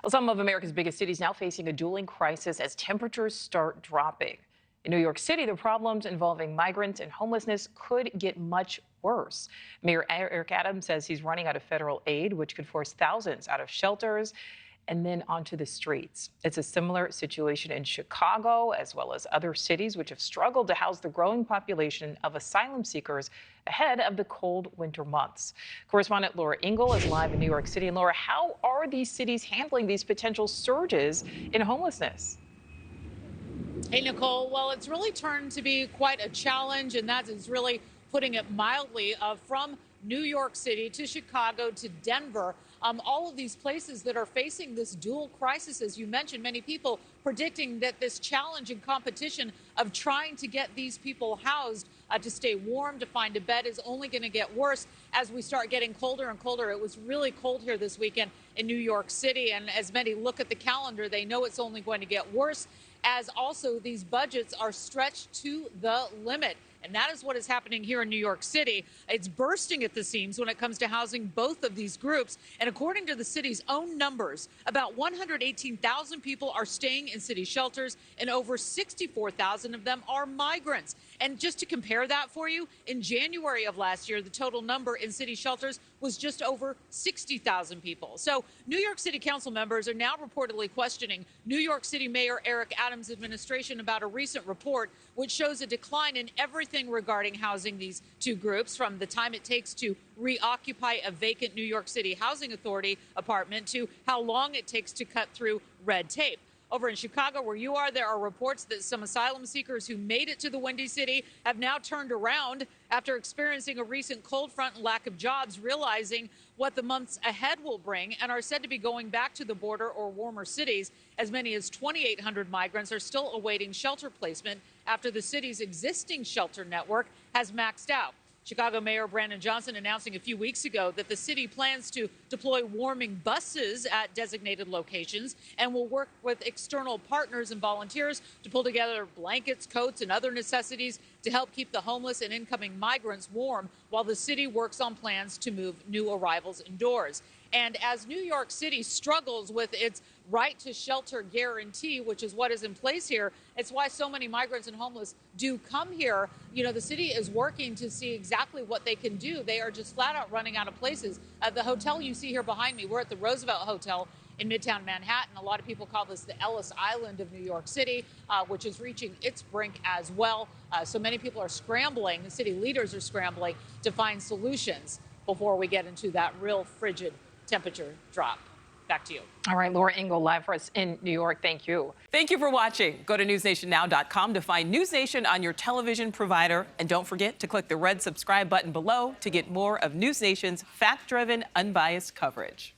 Well, some of America's biggest cities now facing a dueling crisis as temperatures start dropping. In New York City, the problems involving migrants and homelessness could get much worse. Mayor Eric Adams says he's running out of federal aid, which could force thousands out of shelters and then onto the streets. It's a similar situation in Chicago, as well as other cities which have struggled to house the growing population of asylum seekers ahead of the cold winter months. Correspondent Laura Ingle is live in New York City. And Laura, how are these cities handling these potential surges in homelessness? Hey, Nichole. Well, it's really turned to be quite a challenge, and that is really putting it mildly, from New York City to Chicago to Denver. All of these places that are facing this dual crisis, as you mentioned, many people predicting that this challenge and competition of trying to get these people housed to stay warm, to find a bed, is only going to get worse as we start getting colder and colder. It was really cold here this weekend in New York City, and as many look at the calendar, they know it's only going to get worse, as also these budgets are stretched to the limit. And that is what is happening here in New York City. It's bursting at the seams when it comes to housing both of these groups. And according to the city's own numbers, about 118,000 people are staying in city shelters, and over 64,000 of them are migrants. And just to compare that for you, in January of last year, the total number in city shelters was just over 60,000 people. So New York City Council members are now reportedly questioning New York City Mayor Eric Adams' administration about a recent report which shows a decline in everything regarding housing these two groups, from the time it takes to reoccupy a vacant New York City Housing Authority apartment to how long it takes to cut through red tape. Over in Chicago, where you are, there are reports that some asylum seekers who made it to the Windy City have now turned around after experiencing a recent cold front and lack of jobs, realizing what the months ahead will bring, and are said to be going back to the border or warmer cities. As many as 2,800 migrants are still awaiting shelter placement after the city's existing shelter network has maxed out. Chicago Mayor Brandon Johnson announcing a few weeks ago that the city plans to deploy warming buses at designated locations and will work with external partners and volunteers to pull together blankets, coats, and other necessities to help keep the homeless and incoming migrants warm while the city works on plans to move new arrivals indoors. And as New York City struggles with its right to shelter guarantee, which is what is in place here, it's why so many migrants and homeless do come here. You know, the city is working to see exactly what they can do. They are just flat out running out of places. The hotel you see here behind me, we're at the Roosevelt Hotel in Midtown Manhattan. A lot of people call this the Ellis Island of New York City, which is reaching its brink as well. So many people are scrambling, the city leaders are scrambling to find solutions before we get into that real frigid temperature drop. Back to you. All right, Laura Ingle live for us in New York. Thank you. Thank you for watching. Go to newsnationnow.com to find News Nation on your television provider. And don't forget to click the red subscribe button below to get more of News Nation's fact-driven, unbiased coverage.